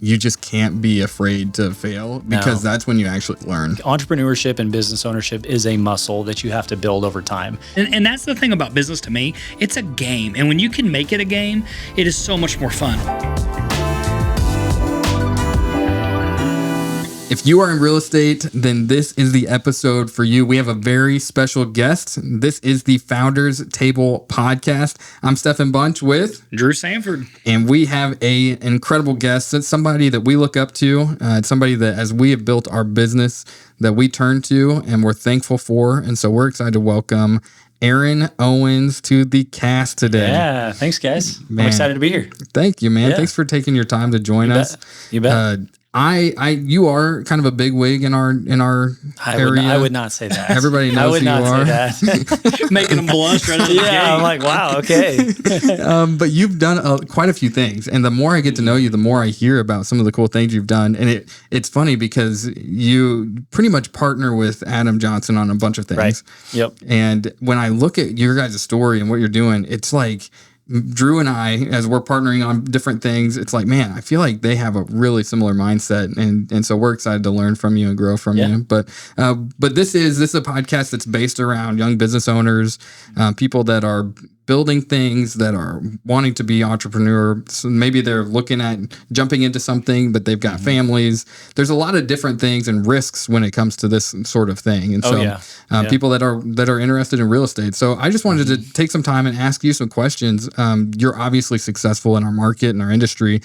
you just can't be afraid to fail, because that's when you actually learn. Entrepreneurship and business ownership is a muscle that you have to build over time. And that's the thing about business to me. It's a game. And when you can make it a game, it is so much more fun. If you are in real estate, then this is the episode for you. We have a very special guest. This is the Founders Table podcast. I'm Stefan Bunch with Drew Sanford. And we have an incredible guest. It's somebody that we look up to. It's somebody that, as we have built our business, that we turn to and we're thankful for. And so we're excited to welcome Aaron Owens to the cast today. Yeah, thanks, guys. Man, I'm excited to be here. Thank you, man. Yeah. Thanks for taking your time to join us. You bet. You are kind of a big wig in our area. I would not say that. Everybody knows who you are. I would not say that. Making them blush right out of the gate. I'm like, wow, okay. But you've done quite a few things, and the more I get to know you, the more I hear about some of the cool things you've done. And it's funny because you pretty much partner with Adam Johnson on a bunch of things. Right. Yep. And when I look at your guys' story and what you're doing, it's like Drew and I, as we're partnering on different things, it's like, man, I feel like they have a really similar mindset, and so we're excited to learn from you and grow from you. But this is a podcast that's based around young business owners, people that are building things, that are wanting to be entrepreneurs. So maybe they're looking at jumping into something, but they've got families. There's a lot of different things and risks when it comes to this sort of thing. And people that are interested in real estate. So I just wanted to take some time and ask you some questions. You're obviously successful in our market and our industry.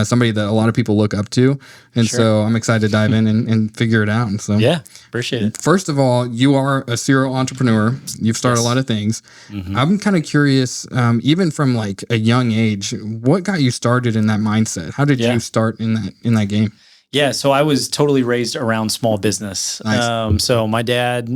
Somebody that a lot of people look up to. And so I'm excited to dive in and figure it out. And so, yeah, appreciate it. First of all, you are a serial entrepreneur. You've started a lot of things. Mm-hmm. I'm kind of curious, even from like a young age, what got you started in that mindset? How did you start in that game? Yeah, so I was totally raised around small business. Nice. So my dad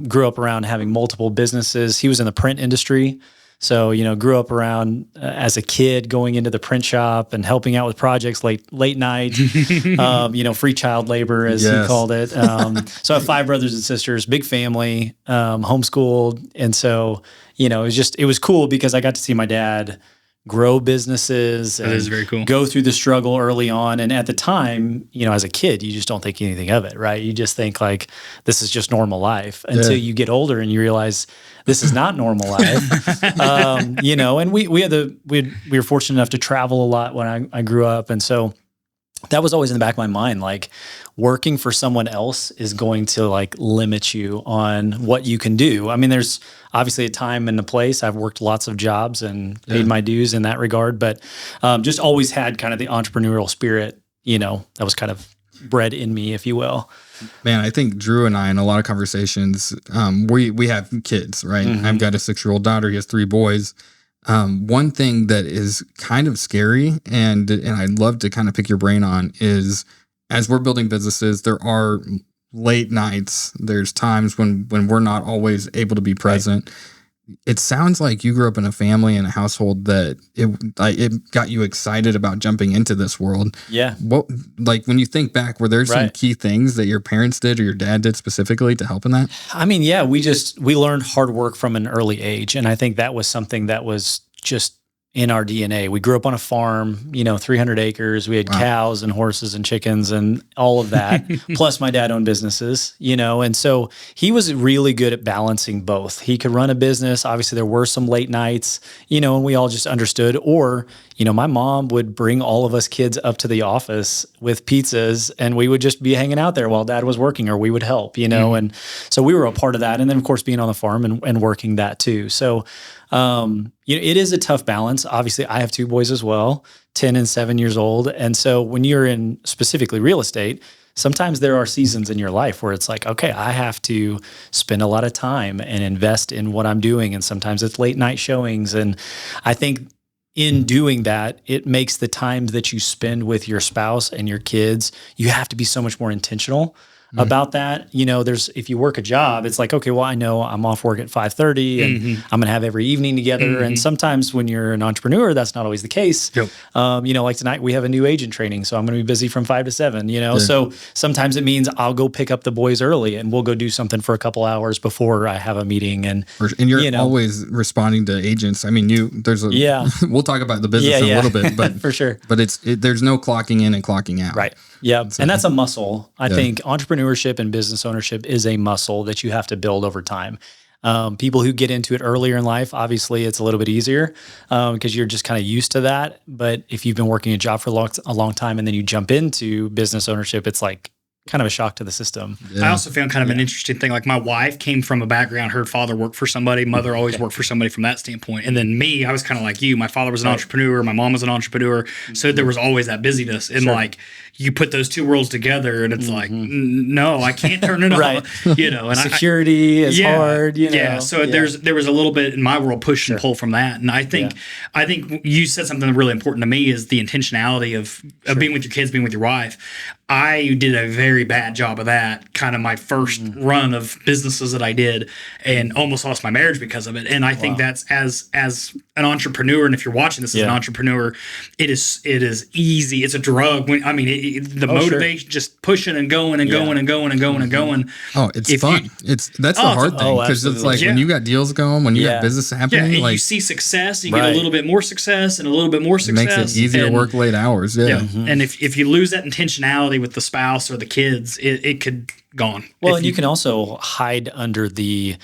grew up around having multiple businesses. He was in the print industry. So, grew up around as a kid going into the print shop and helping out with projects late night, free child labor, as he called it. So I have 5 brothers and sisters, big family, homeschooled. And so, it was cool because I got to see my dad grow businesses and very cool. Go through the struggle early on. And at the time, as a kid, you just don't think anything of it, right? You just think like, this is just normal life until you get older and you realize this is not normal life. And we were fortunate enough to travel a lot when I grew up. And so that was always in the back of my mind, like working for someone else is going to like limit you on what you can do. I mean, there's obviously a time and a place. I've worked lots of jobs and paid my dues in that regard, but just always had kind of the entrepreneurial spirit, that was kind of bred in me, if you will. Man, I think Drew and I, in a lot of conversations, we have kids, right? Mm-hmm. I've got a 6-year-old daughter. He has 3 boys. One thing that is kind of scary, and I'd love to kind of pick your brain on, is as we're building businesses, there are late nights. There's times when we're not always able to be present. Right. It sounds like you grew up in a family and a household that it got you excited about jumping into this world. Yeah. What, like when you think back, were there some key things that your parents did or your dad did specifically to help in that? I mean, yeah, we learned hard work from an early age. And I think that was something that was just in our DNA. We grew up on a farm, 300 acres. We had cows and horses and chickens and all of that. Plus my dad owned businesses, and so he was really good at balancing both. He could run a business. Obviously there were some late nights, and we all just understood. Or, my mom would bring all of us kids up to the office with pizzas and we would just be hanging out there while dad was working, or we would help, and so we were a part of that. And then of course being on the farm and working that too. So it is a tough balance. Obviously, I have 2 boys as well, 10 and 7 years old. And so when you're in specifically real estate, sometimes there are seasons in your life where it's like, okay, I have to spend a lot of time and invest in what I'm doing. And sometimes it's late night showings. And I think in doing that, it makes the time that you spend with your spouse and your kids, you have to be so much more intentional about that. If you work a job, it's like, okay, well, I know I'm off work at 5:30 and I'm going to have every evening together. And sometimes when you're an entrepreneur, that's not always the case. Yep. Like tonight we have a new agent training, so I'm going to be busy from 5 to 7, So sometimes it means I'll go pick up the boys early and we'll go do something for a couple hours before I have a meeting. And you're always responding to agents. I mean, we'll talk about the business in a little bit, but for sure. But there's no clocking in and clocking out. Right. Yeah. So, and that's a muscle. I think entrepreneurship and business ownership is a muscle that you have to build over time. People who get into it earlier in life, obviously it's a little bit easier because you're just kind of used to that. But if you've been working a job for a long time and then you jump into business ownership, it's like kind of a shock to the system. I also found kind of an interesting thing. Like my wife came from a background, her father worked for somebody, mother always worked for somebody from that standpoint. And then me, I was kind of like you. My father was an entrepreneur, my mom was an entrepreneur. So there was always that busyness. And like you put those two worlds together and it's like, no, I can't turn it off. And security is hard. Yeah. So there was a little bit in my world push and pull from that. And I think you said something really important to me is the intentionality of being with your kids, being with your wife. I did a very bad job of that, kind of my first run of businesses that I did, and almost lost my marriage because of it. And I think that's as an entrepreneur, and if you're watching this as an entrepreneur, it is easy. It's a drug. The motivation, just pushing and going and going and going and going and going. Oh, it's fun. That's the hard thing because it's like when you got deals going, when you got business happening, and you see success, you get a little bit more success and a little bit more success. It makes it easier to work late hours. And if you lose that intentionality with the spouse or the kids, it could gone. Well, and you can also hide under the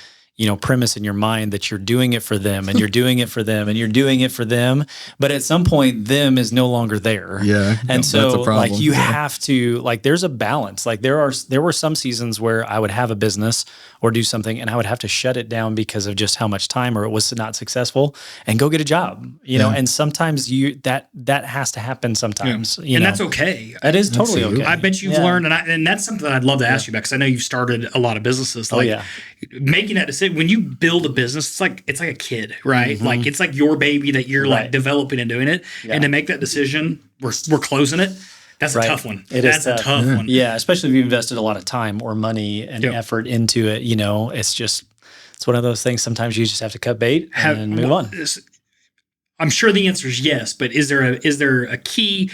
premise in your mind that you're doing it for them and you're doing it for them and you're doing it for them. But at some point, them is no longer there. Yeah. And so like you have to, like, there's a balance. Like there were some seasons where I would have a business or do something and I would have to shut it down because of just how much time or it was not successful and go get a job, know, and sometimes that has to happen sometimes, and that's okay. That is totally okay. I bet you've learned, and that's something that I'd love to ask you about because I know you've started a lot of businesses. Making that decision, when you build a business, it's like a kid, right? Like it's like your baby that you're like developing and doing it. And to make that decision, we're closing it. That's a tough one. That's a tough one. Yeah, especially if you invested a lot of time or money and effort into it. It's one of those things. Sometimes you just have to cut bait and move on. I'm sure the answer is yes, but is there a key?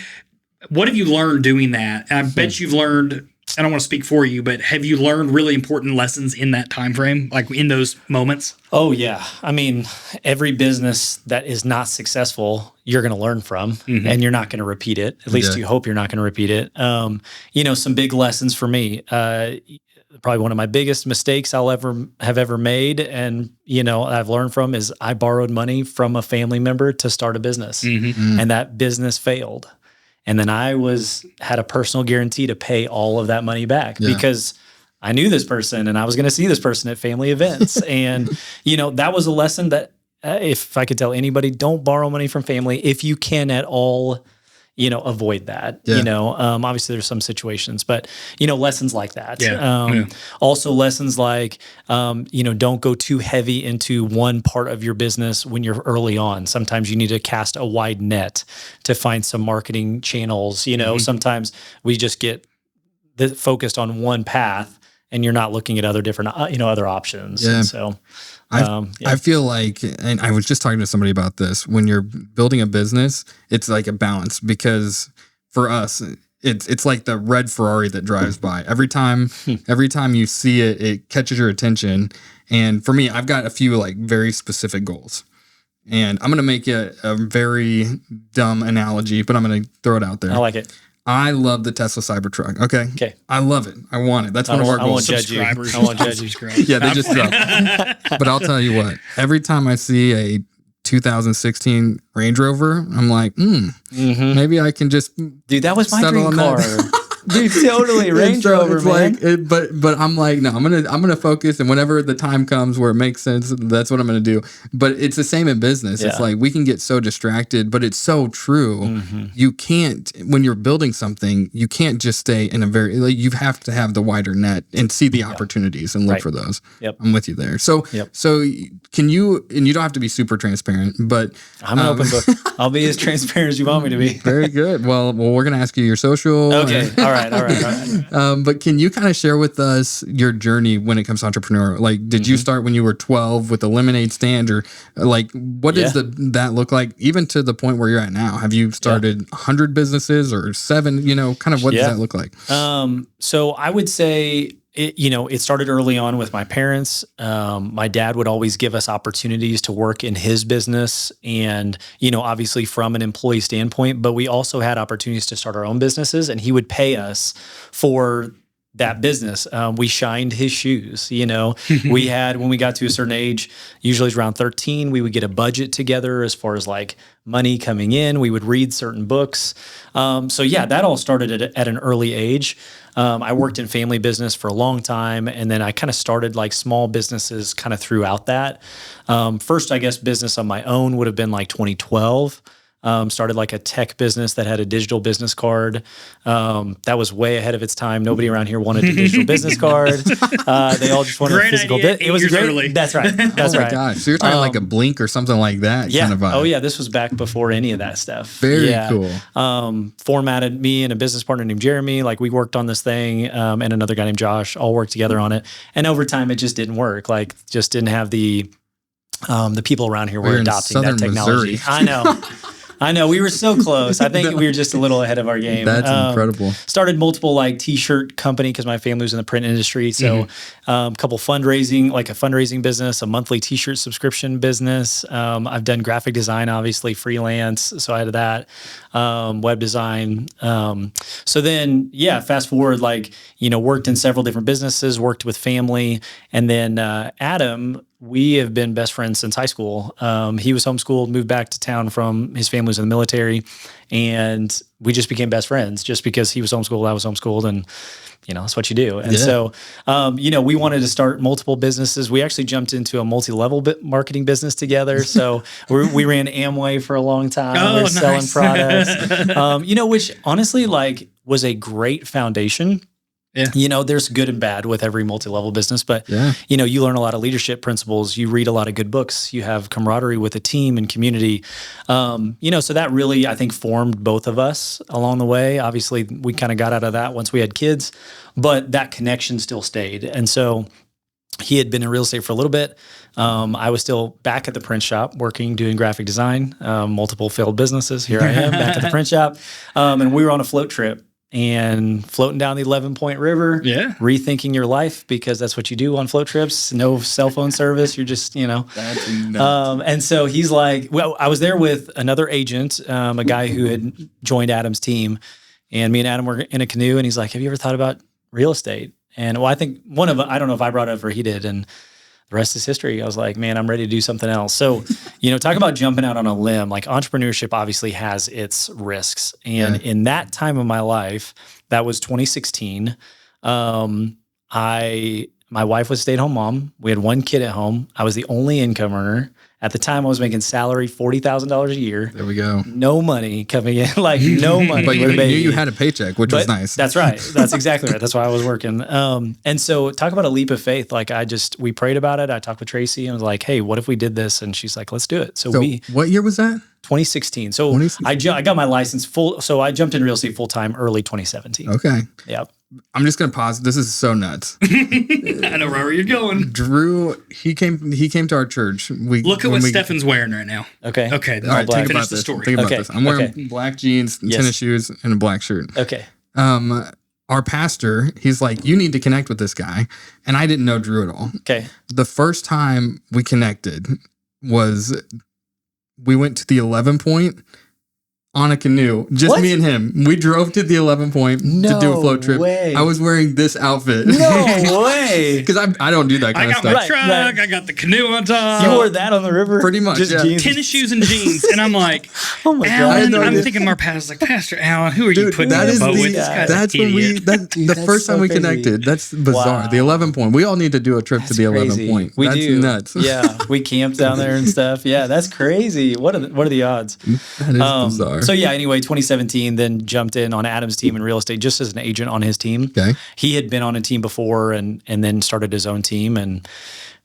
What have you learned doing that? And I bet you've learned. I don't want to speak for you, but have you learned really important lessons in that time frame, like in those moments? Oh, yeah. I mean, every business that is not successful, you're going to learn from, and you're not going to repeat it. At least you hope you're not going to repeat it. Some big lessons for me. Probably one of my biggest mistakes I'll have ever made, and I've learned from is I borrowed money from a family member to start a business, and that business failed. And then I had a personal guarantee to pay all of that money back because I knew this person and I was going to see this person at family events. And, that was a lesson that if I could tell anybody, don't borrow money from family if you can at all, avoid that. Obviously there's some situations, but, lessons like that. Also lessons like, don't go too heavy into one part of your business when you're early on. Sometimes you need to cast a wide net to find some marketing channels. Sometimes we just get focused on one path and you're not looking at other different, other options. Yeah. And so, I feel like, and I was just talking to somebody about this, when you're building a business, it's like a balance because for us, it's like the red Ferrari that drives by. Every time you see it, it catches your attention. And for me, I've got a few like very specific goals. And I'm going to make it a very dumb analogy, but I'm going to throw it out there. I like it. I love the Tesla Cybertruck. Okay. I love it. I want it. That's one of our goals. I won't judge you. Yeah, they just dropped. But I'll tell you what, every time I see a 2016 Range Rover, I'm like, maybe I can just dude, that was my dream car. Dude, totally Range Rover, man. Like, but I'm like, no, I'm gonna focus, and whenever the time comes where it makes sense, that's what I'm gonna do. But it's the same in business. Yeah. It's like we can get so distracted, but it's so true. You can't, when you're building something, you can't just stay in a very, like, you have to have the wider net and see the opportunities and look for those. Yep. I'm with you there. So can you, and you don't have to be super transparent, but I'm an open book. I'll be as transparent as you want me to be. Very good. Well, we're gonna ask you your social. Okay. All right. But can you kind of share with us your journey when it comes to entrepreneur? Like, did you start when you were 12 with a lemonade stand, or like, what does that look like, even to the point where you're at now? Have you started 100 businesses or 7? Kind of what does that look like? So I would say, it started early on with my parents. My dad would always give us opportunities to work in his business and, obviously from an employee standpoint, but we also had opportunities to start our own businesses, and he would pay us for that business. We shined his shoes. We had, when we got to a certain age, usually it's around 13, we would get a budget together as far as like money coming in. We would read certain books. That all started at an early age. I worked in family business for a long time, and then I kind of started like small businesses kind of throughout that. First, I guess, business on my own would have been like 2012. Started like a tech business that had a digital business card. That was way ahead of its time. Nobody around here wanted a digital business card. They all just wanted a physical bit. It was great. Early. That's right. That's right. Gosh. So you're talking like a Blink or something like that kind of vibe. Oh yeah. This was back before any of that stuff. Very cool. Formatted, me and a business partner named Jeremy. Like, we worked on this thing, and another guy named Josh, all worked together on it. And over time, it just didn't work. Like, just didn't have the people around here were adopting that technology. Missouri. I know. We were so close. I think we were just a little ahead of our game. That's incredible. Started multiple like t-shirt company because my family was in the print industry. So a couple fundraising, like a fundraising business, a monthly t-shirt subscription business. I've done graphic design, obviously freelance. So I had that, web design. So then, fast forward, worked in several different businesses, worked with family. And then Adam, we have been best friends since high school. He was homeschooled, moved back to town from his family was in the military, and we just became best friends just because he was homeschooled, I was homeschooled, and that's what you do. And so, we wanted to start multiple businesses. We actually jumped into a multi-level marketing business together. So we ran Amway for a long time. We were selling products, which honestly was a great foundation. Yeah. There's good and bad with every multi-level business, but you learn a lot of leadership principles. You read a lot of good books. You have camaraderie with a team and community. So that really, I think, formed both of us along the way. Obviously, we kind of got out of that once we had kids, but that connection still stayed. And so he had been in real estate for a little bit. I was still back at the print shop working, doing graphic design, multiple failed businesses. Here I am back at the print shop. And we were on a float trip. And floating down the 11-point river, rethinking your life, because that's what you do on float trips. No cell phone service. You're just, That's nuts. And so he's like, well, I was there with another agent, a guy who had joined Adam's team. And me and Adam were in a canoe. And he's like, have you ever thought about real estate? And I think I don't know if I brought it up or he did. And the rest is history. I was like, man, I'm ready to do something else. So, talk about jumping out on a limb. Like, entrepreneurship obviously has its risks. And in that time of my life, that was 2016. My wife was a stay-at-home mom. We had one kid at home. I was the only income earner. At the time, I was making salary $40,000 a year. There we go. No money coming in, no money. But you knew you had a paycheck, which was nice. That's right. That's exactly right. That's why I was working. And so, talk about a leap of faith. We prayed about it. I talked with Tracy and was like, hey, what if we did this? And she's like, let's do it. So what year was that? 2016. So 2016. I got my license full. So I jumped in real estate full time early 2017. Okay. Yep. I'm just gonna pause. This is so nuts. I know where you're going. Drew, he came to our church. Look at what Stefan's wearing right now. Okay. Okay. All right. Think finish about the story. Think about this. I'm wearing black jeans, tennis shoes, and a black shirt. Okay. Our pastor, he's like, you need to connect with this guy, and I didn't know Drew at all. Okay. The first time we connected was we went to the 11-point. On a canoe, just me and him. We drove to the 11-point to do a float trip. Way. I was wearing this outfit. No way. Because I don't do that kind of stuff. I got my truck. Right. I got the canoe on top. You wore that on the river? Pretty much, just jeans. Tennis shoes and jeans. And I'm like, oh my Alan, God. I'm thinking our pastor's like, Pastor Alan, who are you putting in the boat with? This guy's that's an idiot. the first time we connected. That's bizarre. Wow. The 11-point. We all need to do a trip to the 11-point. We that's do. Nuts. Yeah. We camped down there and stuff. Yeah, that's crazy. What are the odds? That is bizarre. So anyway, 2017, then jumped in on Adam's team in real estate just as an agent on his team. Okay. He had been on a team before and then started his own team and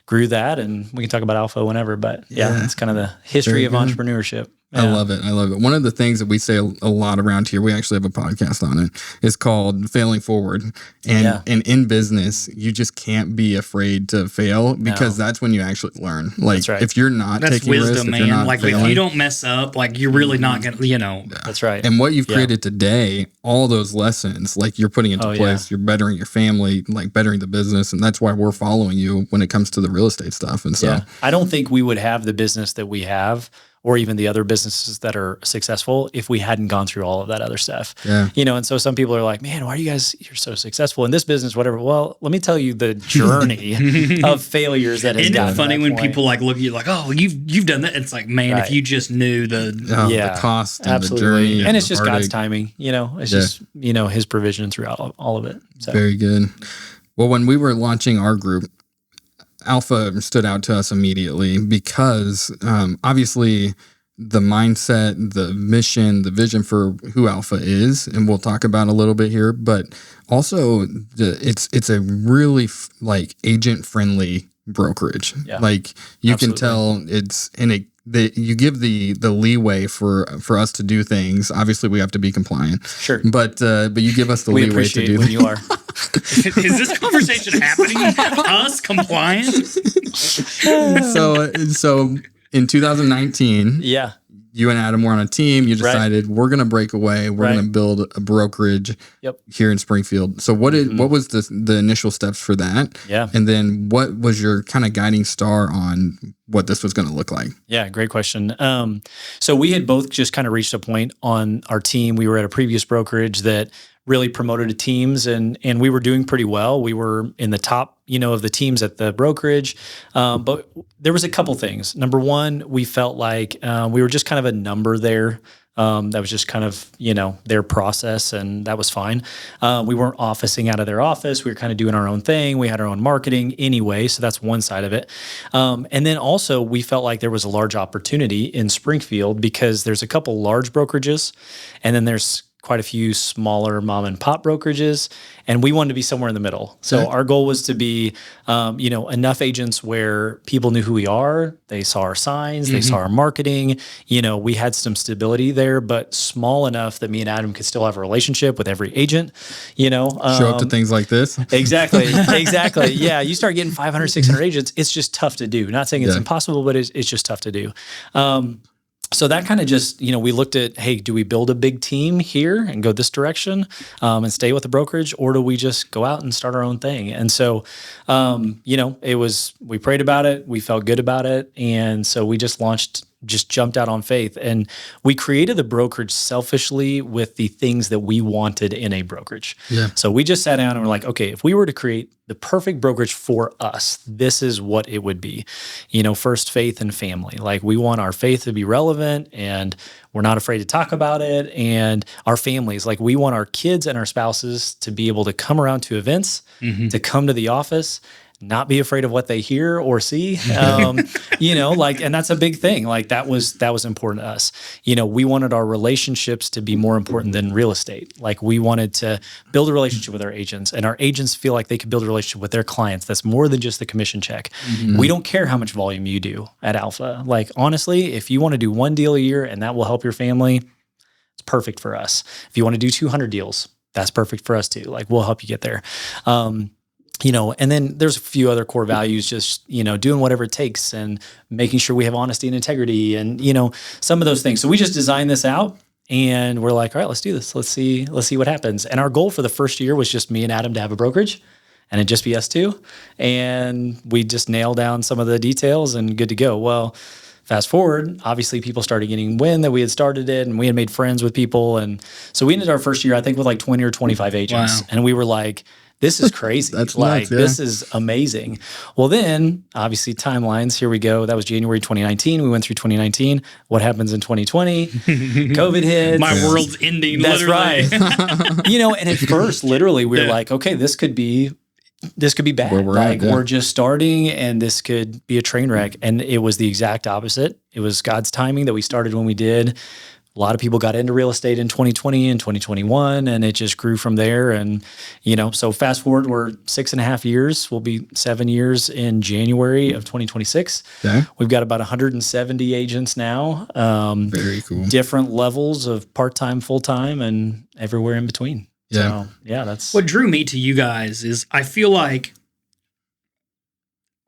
grew that. And we can talk about Alpha whenever, but it's kind of the history of entrepreneurship. I love it. I love it. One of the things that we say a lot around here, we actually have a podcast on it, is called Failing Forward. And in business, you just can't be afraid to fail because that's when you actually learn. Like if you're not taking risks, if you're not like failing, if you don't mess up, like you're really not going to, That's right. And what you've created today, all those lessons, like you're putting into place, you're bettering your family, like bettering the business. And that's why we're following you when it comes to the real estate stuff. And so I don't think we would have the business that we have, or even the other businesses that are successful, if we hadn't gone through all of that other stuff. Yeah. And so some people are like, man, why are you're so successful in this business, whatever. Well, let me tell you the journey of failures that has Isn't gotten it funny to that when point. people like look at you like, oh, you've done that? It's like, man, if you just knew the cost and absolutely. the journey. And it's just heartache. God's timing, it's just, his provision throughout all of it. So. Very good. Well, when we were launching our group, Alpha stood out to us immediately because obviously the mindset, the mission, the vision for who Alpha is, and we'll talk about a little bit here, but also it's a really like agent friendly brokerage. Yeah. Like you can tell it's you give the leeway for us to do things. Obviously, we have to be compliant. Sure, but you give us the leeway to do when things. you are. Is this conversation happening? Us compliant? So in 2019, you and Adam were on a team. You decided we're going to break away. We're going to build a brokerage here in Springfield. So what was the initial steps for that? Yeah. And then what was your kind of guiding star on what this was going to look like? Yeah, great question. So we had both just kind of reached a point on our team. We were at a previous brokerage that really promoted teams, and we were doing pretty well. We were in the top, of the teams at the brokerage. But there was a couple things. Number one, we felt like we were just kind of a number there. That was just kind of, their process, and that was fine. We weren't officing out of their office. We were kind of doing our own thing. We had our own marketing anyway, so that's one side of it. And then also we felt like there was a large opportunity in Springfield because there's a couple large brokerages, and then there's quite a few smaller mom and pop brokerages, and we wanted to be somewhere in the middle. So our goal was to be, enough agents where people knew who we are. They saw our signs, they saw our marketing. We had some stability there, but small enough that me and Adam could still have a relationship with every agent. Show up to things like this. Exactly. Yeah, you start getting 500, 600 agents. It's just tough to do. Not saying it's impossible, but it's just tough to do. So that kind of just, we looked at, hey, do we build a big team here and go this direction and stay with the brokerage, or do we just go out and start our own thing? And so, we prayed about it, we felt good about it, and so we just jumped out on faith. And we created the brokerage selfishly with the things that we wanted in a brokerage. Yeah. So we just sat down and we're like, okay, if we were to create the perfect brokerage for us, this is what it would be. First, faith and family. Like, we want our faith to be relevant, and we're not afraid to talk about it. And our families, like, we want our kids and our spouses to be able to come around to events, to come to the office, not be afraid of what they hear or see, and that's a big thing. Like, that was important to us. We wanted our relationships to be more important than real estate. Like, we wanted to build a relationship with our agents, and our agents feel like they could build a relationship with their clients. That's more than just the commission check. We don't care how much volume you do at Alpha. Like, honestly, if you want to do one deal a year and that will help your family, it's perfect for us. If you want to do 200 deals, that's perfect for us too. Like, we'll help you get there. And then there's a few other core values, just, doing whatever it takes and making sure we have honesty and integrity and, some of those things. So we just designed this out, and we're like, all right, let's do this. Let's see what happens. And our goal for the first year was just me and Adam to have a brokerage, and it'd just be us two. And we just nailed down some of the details and good to go. Well, fast forward, obviously people started getting wind that we had started it, and we had made friends with people. And so we ended our first year, I think, with like 20 or 25 agents. Wow. And we were like, this is crazy. That's like, nuts, yeah. This is amazing. Well, then obviously timelines, here we go. That was January 2019. We went through 2019. What happens in 2020? COVID hits. My world's ending. That's literally. right. And at first, literally, we were like, okay, this could be bad. Where we're at, we're just starting, and this could be a train wreck. And it was the exact opposite. It was God's timing that we started when we did. a lot of people got into real estate in 2020 and 2021, and it just grew from there. And, so fast forward, we're 6.5 years. We'll be 7 years in January of 2026. Okay. We've got about 170 agents now. Very cool. Different levels of part-time, full-time, and everywhere in between. Yeah. So, yeah, that's What drew me to you guys is I feel like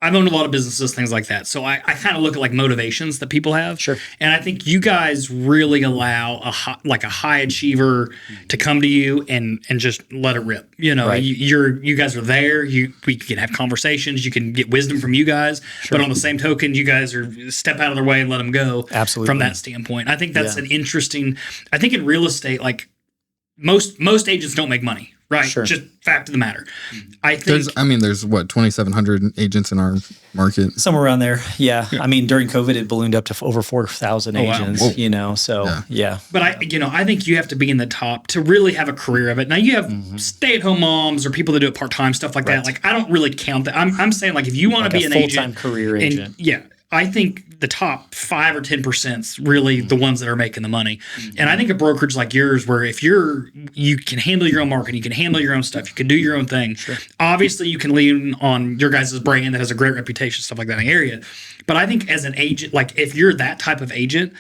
I've owned a lot of businesses, things like that. So I kind of look at like motivations that people have. Sure. And I think you guys really allow a high achiever to come to you and just let it rip. Right. You guys are there. We can have conversations. You can get wisdom from you guys. Sure. But on the same token, you guys are step out of their way and let them go. Absolutely. From that standpoint. I think that's an interesting, I think in real estate, like most agents don't make money. Right. Sure. Just fact of the matter. I think there's what, 2,700 agents in our market. somewhere around there. Yeah. I mean, during COVID, it ballooned up to over 4,000 agents, Whoa. So yeah. But I think you have to be in the top to really have a career of it. Now you have stay-at-home moms or people that do it part-time, stuff like that. Like I don't really count that. I'm saying like if you want to be an full-time agent, career agent. I think the top 5 or 10% is really the ones that are making the money. And I think a brokerage like yours, where if you can handle your own marketing, you can handle your own stuff, you can do your own thing. Sure. Obviously, you can lean on your guys' brand that has a great reputation, stuff like that in the area. But I think as an agent, like if you're that type of agent,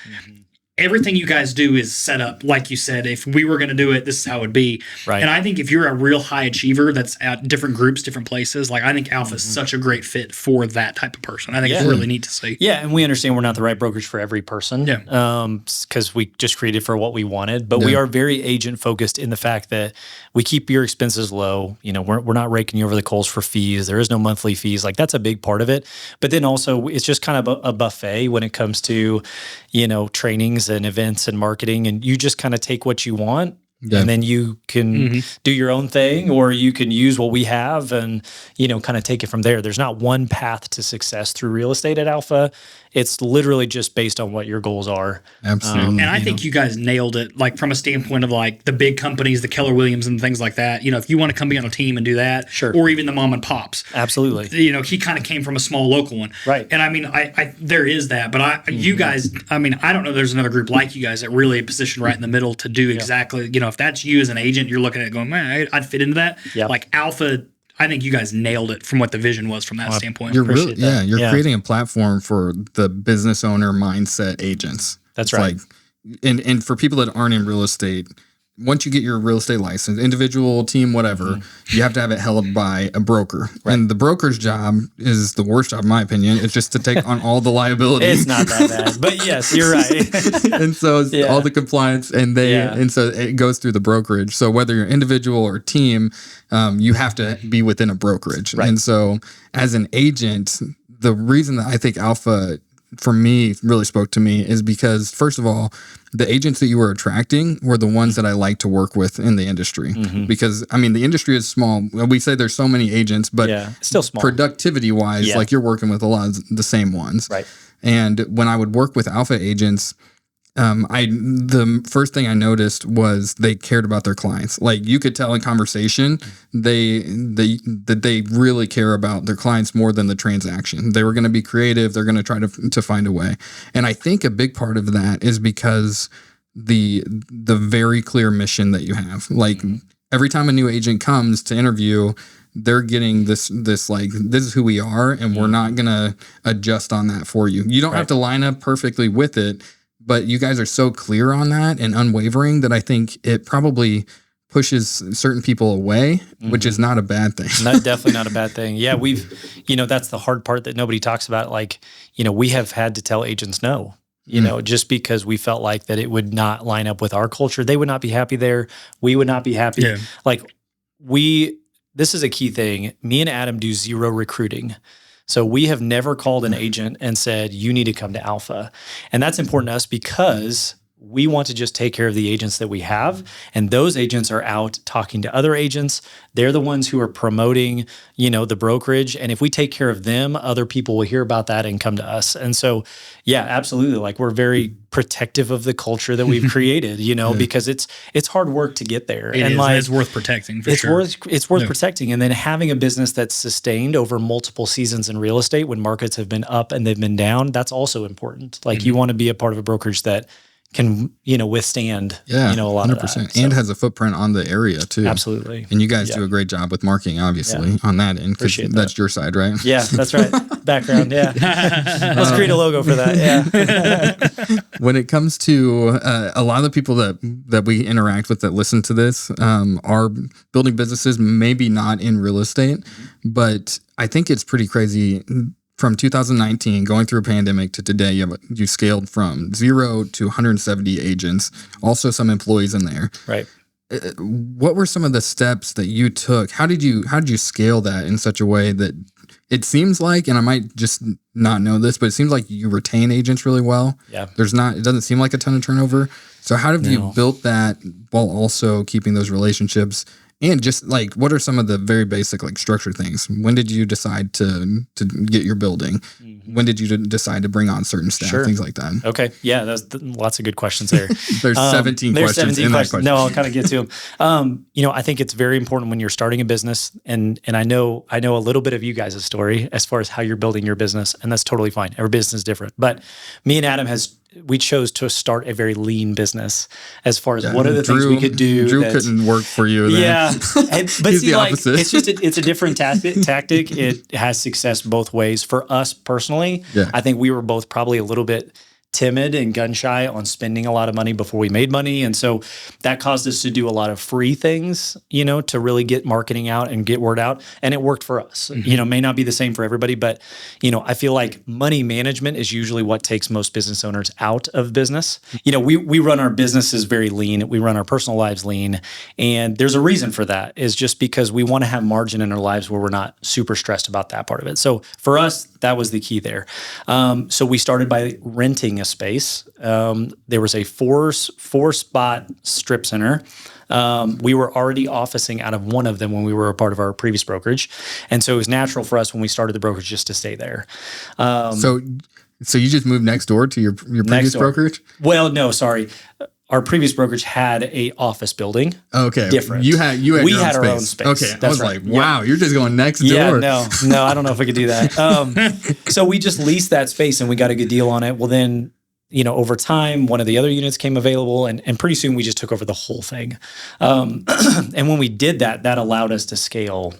everything you guys do is set up, like you said, if we were going to do it, this is how it would be. Right. And I think if you're a real high achiever that's at different groups, different places, like I think Alpha is such a great fit for that type of person. I think it's really neat to see. Yeah, and we understand we're not the right brokerage for every person. Yeah. Because we just created for what we wanted. But we are very agent focused in the fact that we keep your expenses low. We're not raking you over the coals for fees. There is no monthly fees. Like that's a big part of it. But then also it's just kind of a buffet when it comes to, trainings and events and marketing, and you just kind of take what you want. Yeah. And then you can do your own thing, or you can use what we have and, kind of take it from there. There's not one path to success through real estate at Alpha. It's literally just based on what your goals are. Absolutely. And I think you guys nailed it, like from a standpoint of like the big companies, the Keller Williams and things like that. If you want to come be on a team and do that, sure. Or even the mom and pops. Absolutely. He kind of came from a small local one. Right. And I mean, I there is that, but you guys, I mean, I don't know there's another group like you guys that really position right in the middle to do exactly, if that's you as an agent, you're looking at it going, man, I'd fit into that. Yep. Like Alpha, I think you guys nailed it from what the vision was from that standpoint. You're creating a platform for the business owner mindset agents. That's right. And for people that aren't in real estate, once you get your real estate license, individual, team, whatever, you have to have it held by a broker. Right. And the broker's job is the worst job, in my opinion. It's just to take on all the liability. It's not that bad, but yes, you're right. And so all the compliance and so it goes through the brokerage. So whether you're individual or team, you have to be within a brokerage. Right. And so as an agent, the reason that I think Alpha for me really spoke to me is because, first of all, the agents that you were attracting were the ones that I like to work with in the industry. Because, I mean, the industry is small. We say there's so many agents, but still small. Productivity-wise, like you're working with a lot of the same ones. Right. And when I would work with Alpha agents, the first thing I noticed was they cared about their clients. Like you could tell in conversation, that they really care about their clients more than the transaction. They were going to be creative. They're going to try to find a way. And I think a big part of that is because the very clear mission that you have. Like every time a new agent comes to interview, they're getting this like, this is who we are, and we're not going to adjust on that for you. You don't have to line up perfectly with it. But you guys are so clear on that and unwavering that I think it probably pushes certain people away, which is not a bad thing. No, definitely not a bad thing. Yeah, that's the hard part that nobody talks about. Like, we have had to tell agents no, just because we felt like that it would not line up with our culture. They would not be happy there. We would not be happy. Yeah. Like this is a key thing. Me and Adam do zero recruiting. So we have never called an agent and said, you need to come to Alpha. And that's important to us because we want to just take care of the agents that we have. And those agents are out talking to other agents. They're the ones who are promoting, the brokerage. And if we take care of them, other people will hear about that and come to us. And so, yeah, absolutely. Like we're very protective of the culture that we've created, because it's hard work to get there. It's worth protecting for sure. It's worth protecting. And then having a business that's sustained over multiple seasons in real estate when markets have been up and they've been down, that's also important. Like you want to be a part of a brokerage that withstand, Yeah, a lot 100%. Of that. And has a footprint on the area too. Absolutely. And you guys do a great job with marketing, obviously, on that end. Appreciate that. That's your side, right? Yeah, that's right. Background, yeah. Let's create a logo for that, yeah. When it comes to a lot of the people that we interact with that listen to this are building businesses, maybe not in real estate, but I think it's pretty crazy. From 2019, going through a pandemic to today, you scaled from 0 to 170 agents, also some employees in there. Right. What were some of the steps that you took? How did you scale that in such a way that it seems like, and I might just not know this, but it seems like you retain agents really well. Yeah. It doesn't seem like a ton of turnover. So how have you built that while also keeping those relationships? And just like, what are some of the very basic like structure things? When did you decide to get your building? Mm-hmm. When did you decide to bring on certain staff? Sure. Things like that. Okay. Yeah. There's lots of good questions there. There's 17 questions in that question. No, I'll kind of get to them. I think it's very important when you're starting a business, and I know a little bit of you guys' story as far as how you're building your business, and that's totally fine. Every business is different. But me and Adam we chose to start a very lean business as far as what are the things we could do. Drew couldn't work for you then. Yeah. But see, like, opposite. it's a different tactic. It has success both ways. For us personally, I think we were both probably a little bit timid and gun shy on spending a lot of money before we made money. And so that caused us to do a lot of free things, to really get marketing out and get word out. And it worked for us. Mm-hmm. May not be the same for everybody, but, I feel like money management is usually what takes most business owners out of business. We run our businesses very lean. We run our personal lives lean. And there's a reason for that, is just because we want to have margin in our lives where we're not super stressed about that part of it. So for us, that was the key there. So we started by renting a space. There was a four spot strip center. We were already officing out of one of them when we were a part of our previous brokerage. And so it was natural for us when we started the brokerage just to stay there. So you just moved next door to your previous brokerage? Well, no, sorry. Our previous brokerage had a office building. Okay. Different. We had our own space. Okay. That's like, wow, you're just going next door. Yeah, no, I don't know if we could do that. So we just leased that space and we got a good deal on it. Well, then, over time, one of the other units came available and pretty soon we just took over the whole thing. And when we did that allowed us to scale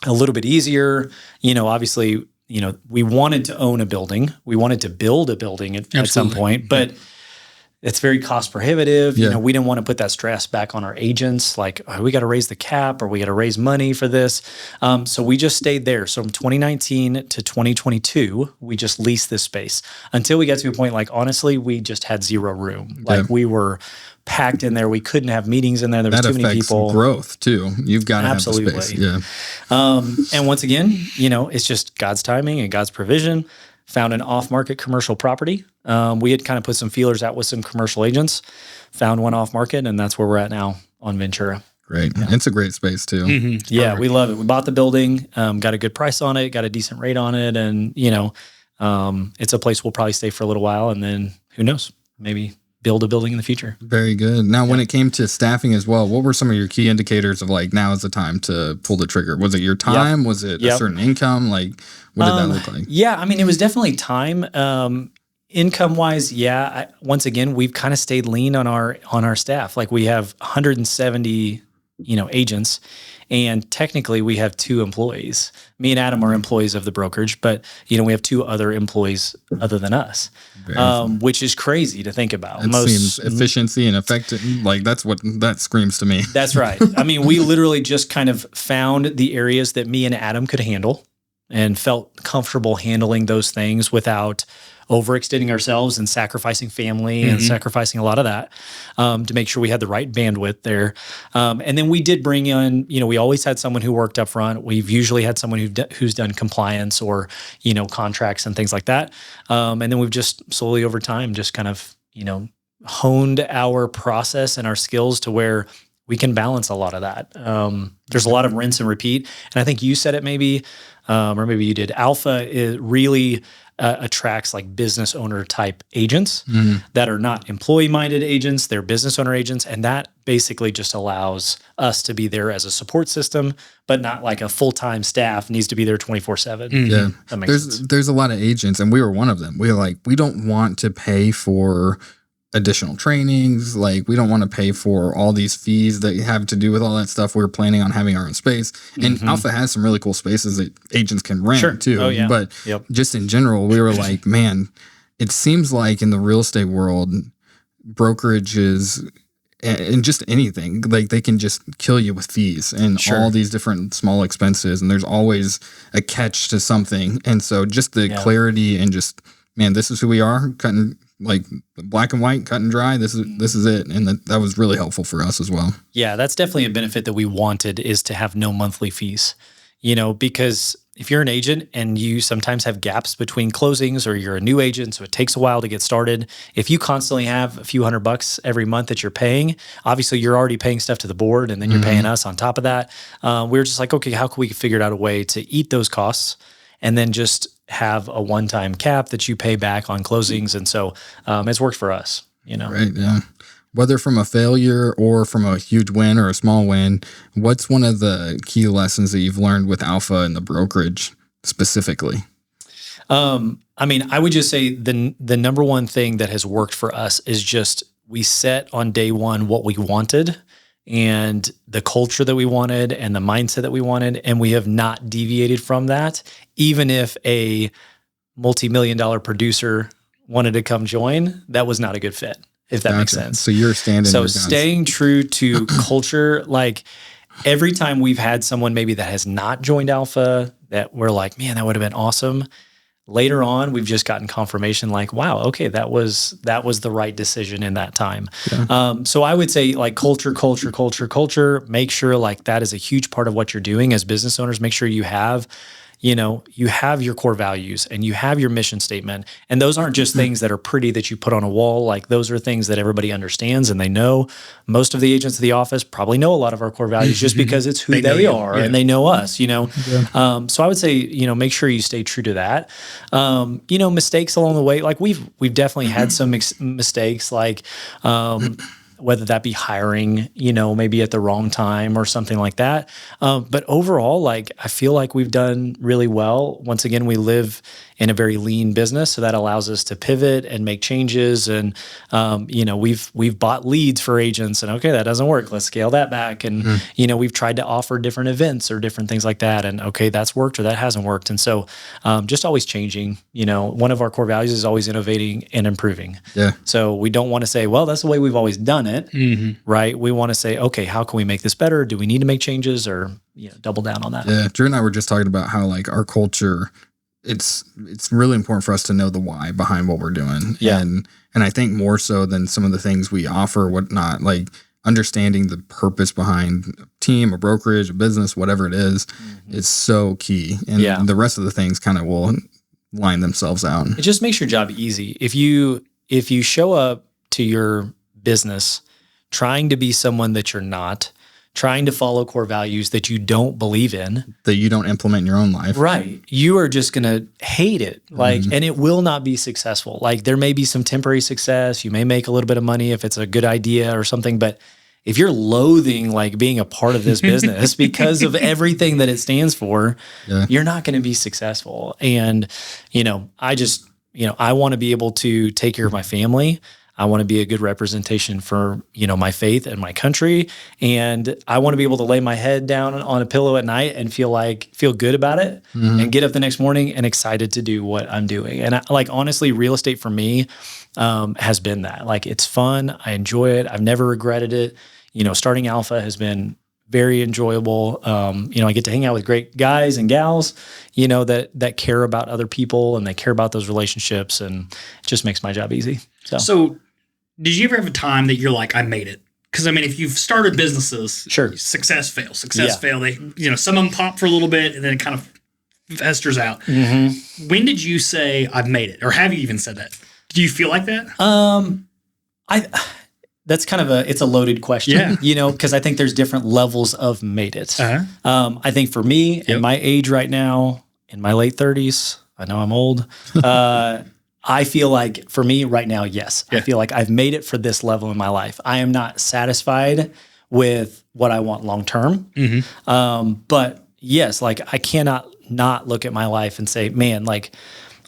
a little bit easier. Obviously, we wanted to own a building. We wanted to build a building at some point, but it's very cost prohibitive. Yeah. We didn't want to put that stress back on our agents. Like, we got to raise the cap or we got to raise money for this. So we just stayed there. So from 2019 to 2022, we just leased this space until we got to a point, like, honestly, we just had zero room. Like we were packed in there. We couldn't have meetings in there. There was too many people. Growth too. You've got to have the space. Yeah. And once again, it's just God's timing and God's provision. Found an off-market commercial property. We had kind of put some feelers out with some commercial agents, found one off-market, and that's where we're at now on Ventura. Great. Yeah. It's a great space too. Mm-hmm. Yeah, we love it. We bought the building, got a good price on it, got a decent rate on it, and, it's a place we'll probably stay for a little while, and then who knows, maybe build a building in the future. Very good. Now, when it came to staffing as well, what were some of your key indicators of like, now is the time to pull the trigger? Was it your time? Was it a certain income? Like, what did that look like? Yeah, it was definitely time. Income wise, once again, we've kind of stayed lean on our staff. Like we have 170, agents, and technically we have 2 employees. Me and Adam are employees of the brokerage, but we have 2 other employees other than us, which is crazy to think about. It seems efficiency and effective. Like that's what that screams to me. That's right. We literally just kind of found the areas that me and Adam could handle and felt comfortable handling those things without overextending ourselves and sacrificing family and sacrificing a lot of that to make sure we had the right bandwidth there. And then we did bring in, we always had someone who worked up front. We've usually had someone who's done compliance or, contracts and things like that. And then we've just slowly over time just kind of, honed our process and our skills to where we can balance a lot of that. There's a lot of rinse and repeat. And I think you said it maybe, or maybe you did. Alpha really attracts like business owner type agents that are not employee-minded agents, they're business owner agents. And that basically just allows us to be there as a support system, but not like a full-time staff needs to be there 24/7. Yeah. That makes sense. There's a lot of agents, and we were one of them. We don't want to pay for additional trainings. Like, we don't want to pay for all these fees that have to do with all that stuff. We're planning on having our own space. And Alpha has some really cool spaces that agents can rent too. Oh, yeah. But just in general, we were like, man, it seems like in the real estate world, brokerages and just anything, like, they can just kill you with fees and all these different small expenses. And there's always a catch to something. And so just the clarity and just, man, this is who we are, cutting, like, black and white, cut and dry. This is it. And that was really helpful for us as well. Yeah, that's definitely a benefit that we wanted, is to have no monthly fees, you know, because if you're an agent and you sometimes have gaps between closings, or you're a new agent, so it takes a while to get started. If you constantly have a few $100 every month that you're paying, obviously you're already paying stuff to the board, and then you're paying us on top of that. We were just like, okay, how can we figure out a way to eat those costs and then just have a one-time cap that you pay back on closings? And so it's worked for us, you know? Right. Yeah. Whether from a failure or from a huge win or a small win, what's one of the key lessons that you've learned with Alpha and the brokerage specifically? I mean, I would just say the number one thing that has worked for us is just, we set on day one what we wanted and the culture that we wanted and the mindset that we wanted. And we have not deviated from that. Even if a multi-million-dollar producer wanted to come join, that was not a good fit, if that makes sense. So you're standing. So staying true to culture, like, every time we've had someone maybe that has not joined Alpha that we're like, man, that would have been awesome. Later on, we've just gotten confirmation like, wow, okay, that was the right decision in that time. Yeah. So I would say, like, culture, make sure, like, that is a huge part of what you're doing as business owners. Make sure you have, you know, you have your core values and you have your mission statement. And those aren't just things that are pretty that you put on a wall. Like, those are things that everybody understands and they know. Most of the agents of the office probably know a lot of our core values just because it's who they are and they know us, you know? Yeah. So I would say, you know, make sure you stay true to that. You know, mistakes along the way, like, we've definitely had some mistakes, like, whether that be hiring, you know, maybe at the wrong time or something like that. But overall, like, I feel like we've done really well. Once again, we live in a very lean business, so that allows us to pivot and make changes. And, you know, we've bought leads for agents, and okay, that doesn't work. Let's scale that back. And, you know, we've tried to offer different events or different things like that. And okay, that's worked or that hasn't worked. And so just always changing. You know, one of our core values is always innovating and improving. Yeah. So we don't want to say, well, that's the way we've always done it, right? We want to say, okay, how can we make this better? Do we need to make changes, or, you know, double down on that? Yeah. Drew and I were just talking about how, like, our culture, it's really important for us to know the why behind what we're doing. Yeah. And I think more so than some of the things we offer, whatnot, like, understanding the purpose behind a team, a brokerage, a business, whatever it is so key. And the rest of the things kind of will line themselves out. It just makes your job easy. If you show up to your business trying to be someone that you're not, trying to follow core values that you don't believe in, that you don't implement in your own life, right? You are just going to hate it. Like, and it will not be successful. Like, there may be some temporary success. You may make a little bit of money if it's a good idea or something, but if you're loathing, like, being a part of this business because of everything that it stands for, you're not going to be successful. And, you know, I want to be able to take care of my family. I want to be a good representation for, you know, my faith and my country. And I want to be able to lay my head down on a pillow at night and feel good about it and get up the next morning and excited to do what I'm doing. And honestly, real estate for me has been that. Like, it's fun. I enjoy it. I've never regretted it. You know, starting Alpha has been very enjoyable. You know, I get to hang out with great guys and gals, you know, that care about other people and they care about those relationships, and it just makes my job easy. So did you ever have a time that you're like, I made it? Because, I mean, if you've started businesses, success, fail. They, you know, some of them pop for a little bit and then it kind of festers out. When did you say, I've made it? Or have you even said that? Do you feel like that? That's kind of it's a loaded question, you know, because I think there's different levels of made it. I think for me, in my age right now, in my late 30s, I know I'm old, I feel like for me right now, yes, I feel like I've made it for this level in my life. I am not satisfied with what I want long term. But yes, like, I cannot not look at my life and say, man, like,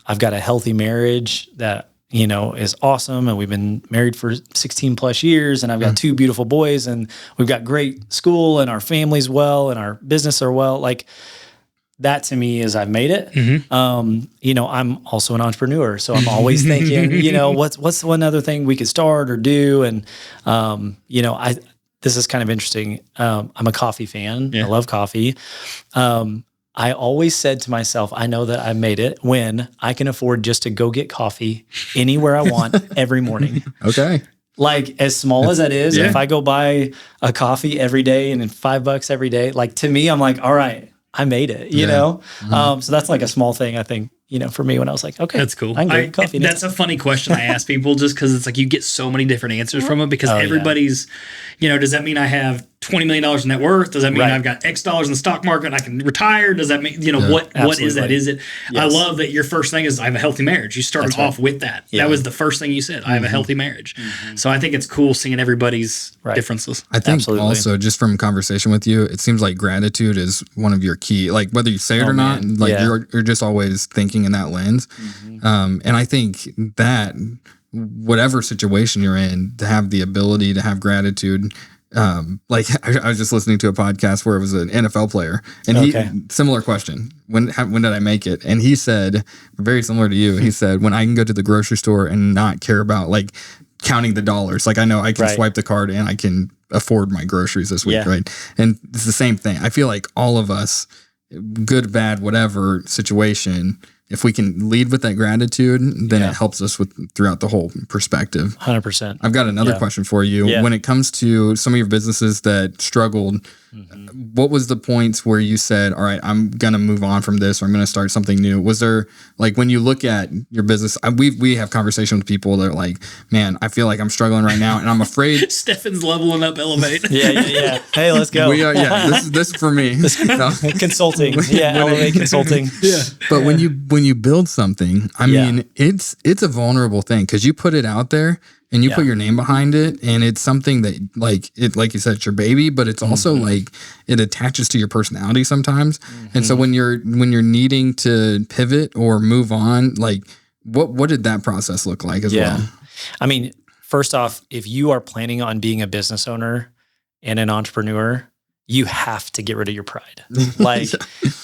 I've got a healthy marriage that is awesome. And we've been married for 16 plus years, and I've got 2 beautiful boys, and we've got great school, and our family's well, and our business are well. Like, that to me is I've made it. I'm also an entrepreneur, so I'm always thinking, what's one other thing we could start or do? And, this is kind of interesting. I'm a coffee fan. I love coffee. I always said to myself, I know that I made it when I can afford just to go get coffee anywhere I want every morning. Okay. Like, as small as that is, if I go buy a coffee every day and $5 every day, like, to me, I'm like, all right, I made it, you know? So that's like a small thing, I think, for me, when I was like, okay, that's cool. I can get coffee now. That's a funny question I ask people, just because it's like you get so many different answers from it, because everybody's, does that mean I have $20 million in net worth? Does that mean I've got X dollars in the stock market and I can retire? Does that mean, what is that? Is it, I love that your first thing is I have a healthy marriage. You started off with that. That was the first thing you said. I have a healthy marriage. So I think it's cool seeing everybody's differences. I think also, just from conversation with you, it seems like gratitude is one of your key, like whether you say it or not, like you're just always thinking in that lens. And I think that whatever situation you're in, to have the ability to have gratitude. Like I was just listening to a podcast where it was an NFL player, and he similar question: when did I make it? And he said, very similar to you. He said, when I can go to the grocery store and not care about like counting the dollars. Like, I know I can swipe the card and I can afford my groceries this week, right? And it's the same thing. I feel like all of us, good, bad, whatever situation, if we can lead with that gratitude, then it helps us throughout the whole perspective. 100%. I've got another question for you. When it comes to some of your businesses that struggled, what was the points where you said, all right, I'm going to move on from this, or I'm going to start something new? Was there, like, when you look at your business, we have conversations with people that are like, man, I feel like I'm struggling right now and I'm afraid. Stefan's leveling up Elevate. Hey, let's go. We are, this is for me. Consulting. Elevate Consulting. But when you build something, I mean, it's a vulnerable thing, because you put it out there and you put your name behind it, and it's something that, like you said, it's your baby, but it's also like it attaches to your personality sometimes. And so when you're needing to pivot or move on, like what did that process look like as well? I mean, first off, if you are planning on being a business owner and an entrepreneur, you have to get rid of your pride. Like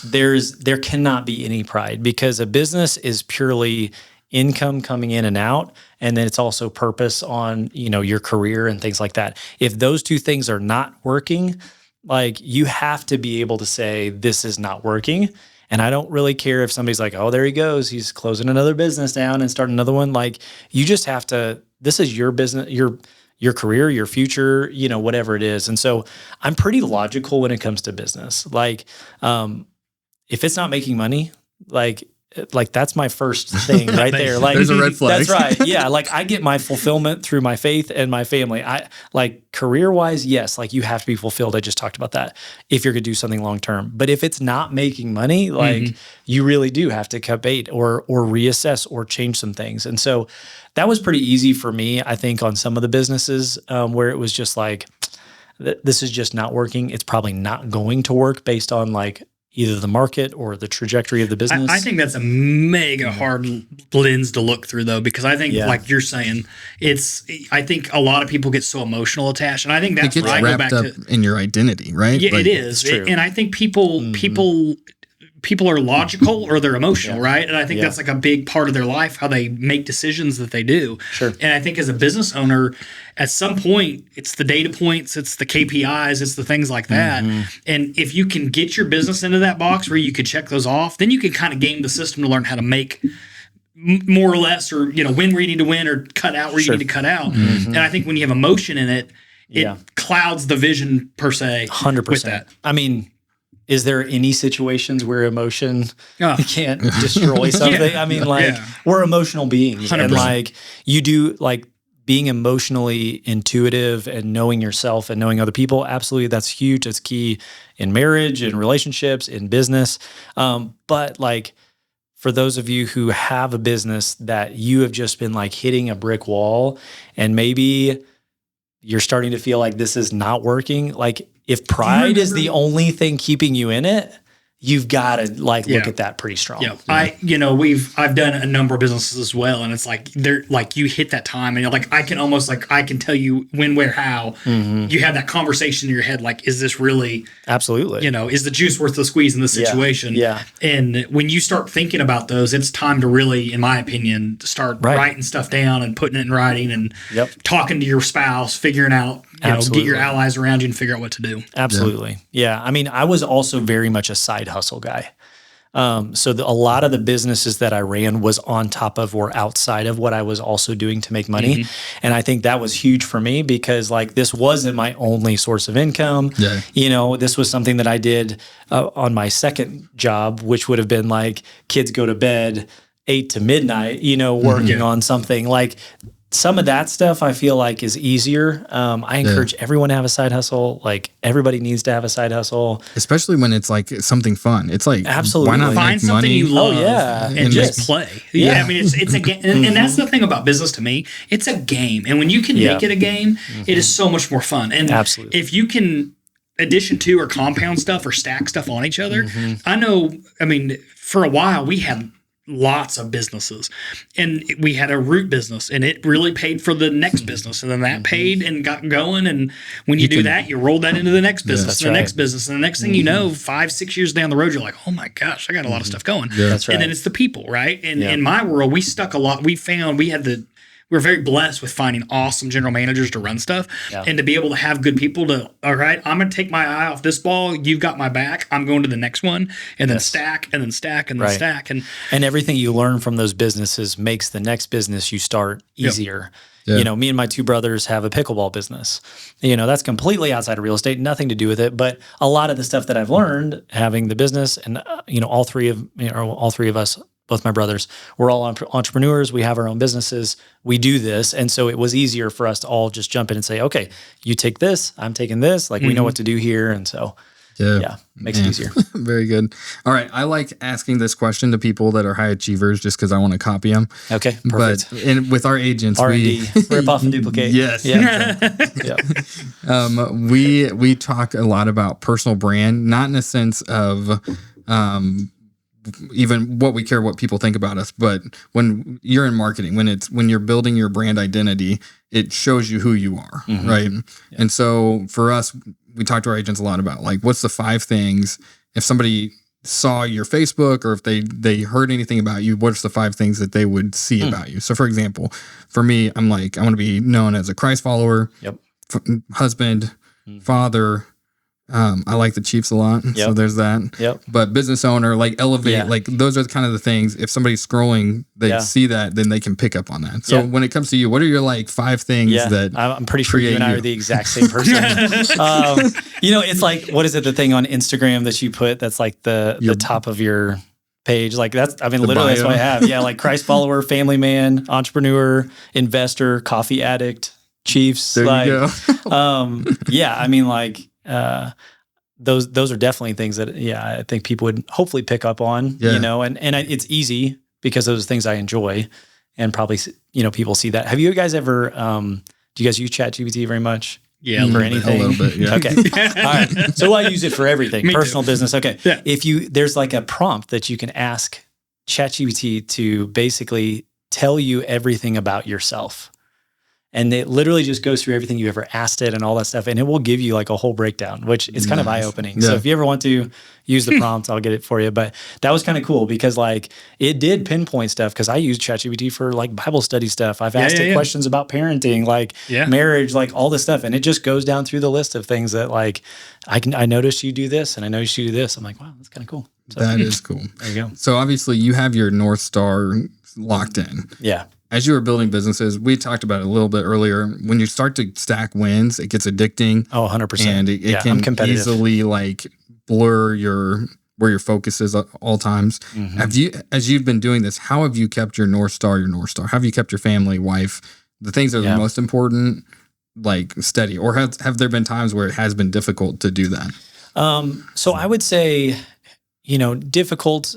there cannot be any pride, because a business is purely income coming in and out. And then it's also purpose on, your career and things like that. If those two things are not working, like, you have to be able to say, this is not working. And I don't really care if somebody's like, oh, there he goes, he's closing another business down and starting another one. Like, you just have to, this is your business, your career, your future, whatever it is. And so I'm pretty logical when it comes to business. Like, if it's not making money, like that's my first thing right there. Like, there's a red flag. That's right. Yeah. Like, I get my fulfillment through my faith and my family. I like, career wise, yes. Like, you have to be fulfilled. I just talked about that if you're going to do something long-term, but if it's not making money, like you really do have to cut bait or reassess or change some things. And so that was pretty easy for me, I think, on some of the businesses where it was just like, this is just not working. It's probably not going to work based on like either the market or the trajectory of the business. I think that's a mega hard lens to look through, though, because I think, like you're saying, I think a lot of people get so emotional attached, and I think that's where I go back to in your identity, right? Yeah, like, it is. And I think people are logical or they're emotional, right? And I think that's like a big part of their life, how they make decisions that they do. Sure. And I think as a business owner, at some point, it's the data points, it's the KPIs, it's the things like that. And if you can get your business into that box where you could check those off, then you can kind of game the system to learn how to make more or less, or, win where you need to win or cut out where you need to cut out. And I think when you have emotion in it, it clouds the vision per se. 100%. With that. I mean, is there any situations where emotion can't destroy something? I mean, we're emotional beings. 100%. And like, you do, like, being emotionally intuitive and knowing yourself and knowing other people, absolutely, that's huge. It's key in marriage, in relationships, in business. But like, for those of you who have a business that you have just been like hitting a brick wall, and maybe you're starting to feel like this is not working, like, if pride is the only thing keeping you in it, you've got to like look at that pretty strong. Yeah. I've done a number of businesses as well. And it's like, they're like, you hit that time and you're like, I can tell you when, where, how. You have that conversation in your head. Like, is this really, absolutely, is the juice worth the squeeze in this situation? Yeah. And when you start thinking about those, it's time to really, in my opinion, start writing stuff down and putting it in writing and talking to your spouse, figuring out, get your allies around you and figure out what to do. Absolutely. Yeah. I mean, I was also very much a side hustle guy. So a lot of the businesses that I ran was on top of or outside of what I was also doing to make money. And I think that was huge for me because like this wasn't my only source of income. This was something that I did on my second job, which would have been like kids go to bed 8 to midnight, working on something like some of that stuff I feel like is easier. I encourage everyone to have a side hustle. Like everybody needs to have a side hustle. Especially when it's like something fun. It's like, absolutely. Why not find something money? you love and just play. I mean, it's a game. And that's the thing about business to me. It's a game. And when you can make it a game, it is so much more fun. And if you can addition to or compound stuff or stack stuff on each other, for a while we had lots of businesses and we had a root business and it really paid for the next business and then that paid and got going. And when you do that, you roll that into the next business, next business. And the next thing you know, 5-6 years down the road, you're like, oh my gosh, I got a lot of stuff going. That's right. And then it's the people, right? And in my world, we stuck a lot. We found we were very blessed with finding awesome general managers to run stuff and to be able to have good people to, all right, I'm going to take my eye off this ball. You've got my back. I'm going to the next one and then stack and then stack and then stack. And everything you learn from those businesses makes the next business you start easier. Me and my two brothers have a pickleball business. That's completely outside of real estate, nothing to do with it. But a lot of the stuff that I've learned having the business and, all three of us, both my brothers, we're all entrepreneurs. We have our own businesses. We do this. And so it was easier for us to all just jump in and say, okay, you take this, I'm taking this. Like we know what to do here. And so, makes it easier. Very good. All right. I like asking this question to people that are high achievers just because I want to copy them. Okay, perfect. But with our agents, R&D, rip off and duplicate. Yes. We talk a lot about personal brand, not in a sense of even what we care what people think about us, but when you're in marketing, when you're building your brand identity, it shows you who you are, right? And so for us, we talk to our agents a lot about like, what's the 5 things if somebody saw your Facebook or if they heard anything about you, what's the 5 things that they would see about you? So for example, for me, I'm like, I want to be known as a Christ follower, husband, father. I like the Chiefs a lot, so there's that. But business owner, like elevate, like those are kind of the things. If somebody's scrolling, they see that, then they can pick up on that. So when it comes to you, what are your like 5 things that I'm pretty sure you and I are the exact same person. It's like, what is it? The thing on Instagram that you put that's like the top of your page. Like that's literally bio. That's what I have. Yeah, like Christ follower, family man, entrepreneur, investor, coffee addict, Chiefs. There you go. Those are definitely things that I think people would hopefully pick up on, and it's easy because those are things I enjoy and probably, people see that. Have you guys ever, do you guys use ChatGPT very much? Yeah. For anything? A little bit, yeah. Okay. All right. So I use it for everything, personal business. Okay. Yeah. There's like a prompt that you can ask ChatGPT to basically tell you everything about yourself. And it literally just goes through everything you ever asked it and all that stuff. And it will give you like a whole breakdown, which is kind of eye-opening. Yeah. So if you ever want to use the prompt, I'll get it for you. But that was kind of cool because like it did pinpoint stuff because I used ChatGPT for like Bible study stuff. I've asked it questions about parenting, like marriage, like all this stuff. And it just goes down through the list of things that like, I noticed you do this and I noticed you do this. I'm like, wow, that's kind of cool. So, that is cool. There you go. So obviously you have your North Star locked in. Yeah. As you were building businesses, we talked about it a little bit earlier. When you start to stack wins, it gets addicting. Oh, 100%. And it can easily like blur where your focus is at all times. Mm-hmm. As you've been doing this, how have you kept your North Star? How have you kept your family, wife, the things that are the most important, like steady? Or have there been times where it has been difficult to do that? So I would say, difficult.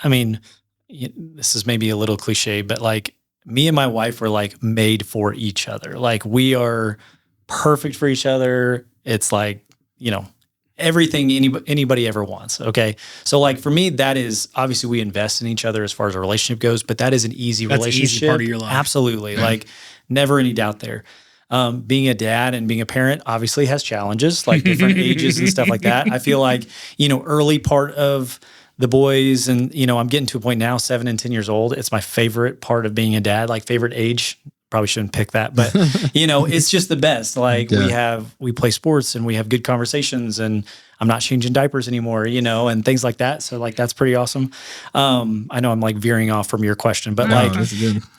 I mean, this is maybe a little cliche, but like, me and my wife were like made for each other. Like we are perfect for each other. It's like, everything anybody ever wants. Okay. So like for me, that is obviously we invest in each other as far as our relationship goes, but that is an easy relationship. An easy part of your life. Absolutely. Like never any doubt there. Being a dad and being a parent obviously has challenges, like different ages and stuff like that. I feel like, early part of the boys and, I'm getting to a point now, 7 and 10 years old. It's my favorite part of being a dad, like favorite age. Probably shouldn't pick that, but it's just the best. Like we play sports and we have good conversations and I'm not changing diapers anymore, and things like that. So like, that's pretty awesome. I know I'm like veering off from your question, but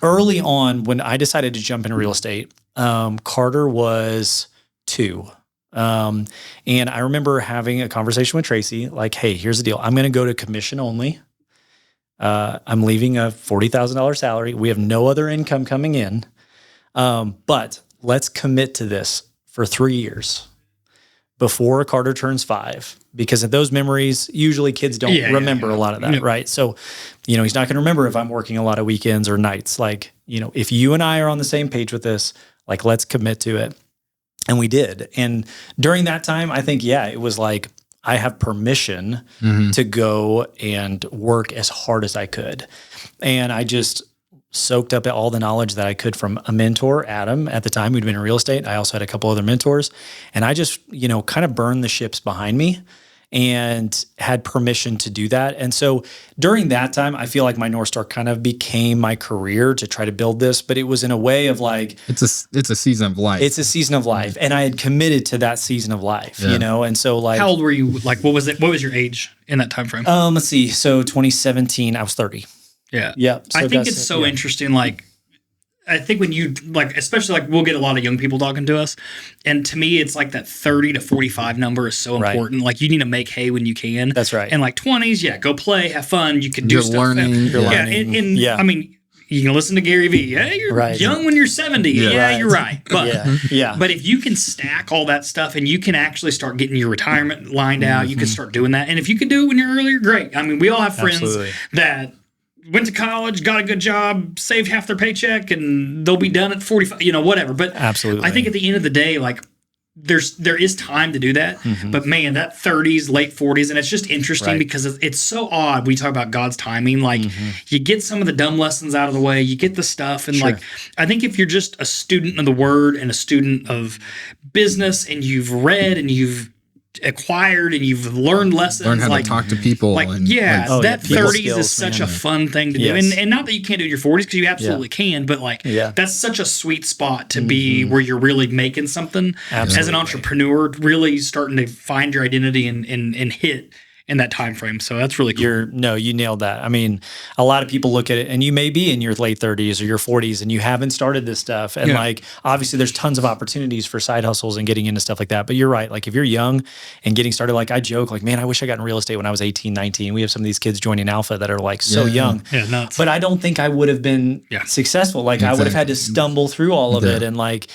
early on when I decided to jump into real estate, Carter was 2. And I remember having a conversation with Tracy, like, hey, here's the deal. I'm going to go to commission only. I'm leaving a $40,000 salary. We have no other income coming in. But let's commit to this for 3 years before Carter turns 5, because of those memories, usually kids don't remember a lot of that, right? So, he's not going to remember if I'm working a lot of weekends or nights. Like, if you and I are on the same page with this, like, let's commit to it. And we did. And during that time, I think, it was like, I have permission to go and work as hard as I could. And I just soaked up all the knowledge that I could from a mentor, Adam, at the time who'd been in real estate. I also had a couple other mentors. And I just, kind of burned the ships behind me and had permission to do that. And so during that time, I feel like my North Star kind of became my career to try to build this, but it was in a way of like, it's a season of life. It's a season of life. And I had committed to that season of life, And so like, how old were you? Like, what was it? What was your age in that time frame? Let's see. So 2017, I was 30. Yeah. Yeah. So I think it's so interesting. Like, I think when you especially we'll get a lot of young people talking to us. And to me, it's like that 30 to 45 number is so important. Like you need to make hay when you can. That's right. And like 20s, go play, have fun. You can do stuff. You're learning. I mean, you can listen to Gary Vee. Yeah, you're young when you're 70. Yeah, you're right. But but if you can stack all that stuff and you can actually start getting your retirement lined out, you can start doing that. And if you can do it when you're earlier, great. I mean, we all have friends that went to college, got a good job, saved half their paycheck, and they'll be done at 45, whatever. But I think at the end of the day, like there is time to do that. But man, that 30s, late 40s, and it's just interesting because it's so odd when you talk about God's timing. Like you get some of the dumb lessons out of the way, you get the stuff. And like, I think if you're just a student of the word and a student of business and you've read and you've acquired and you've learned lessons, learn how to talk to people, that 30s is such a fun thing to do, and not that you can't do it in your 40s, because you absolutely can, but like that's such a sweet spot to be where you're really making something as an entrepreneur, really starting to find your identity and hit in that time frame. So that's really cool. You nailed that. I mean, a lot of people look at it and you may be in your late 30s or your 40s and you haven't started this stuff. And like, obviously there's tons of opportunities for side hustles and getting into stuff like that. But you're right. Like if you're young and getting started, like I joke, like, man, I wish I got in real estate when I was 18, 19. We have some of these kids joining Alpha that are like so young. Yeah, nuts. But I don't think I would have been successful. Like I would have had to stumble through all of it. And like,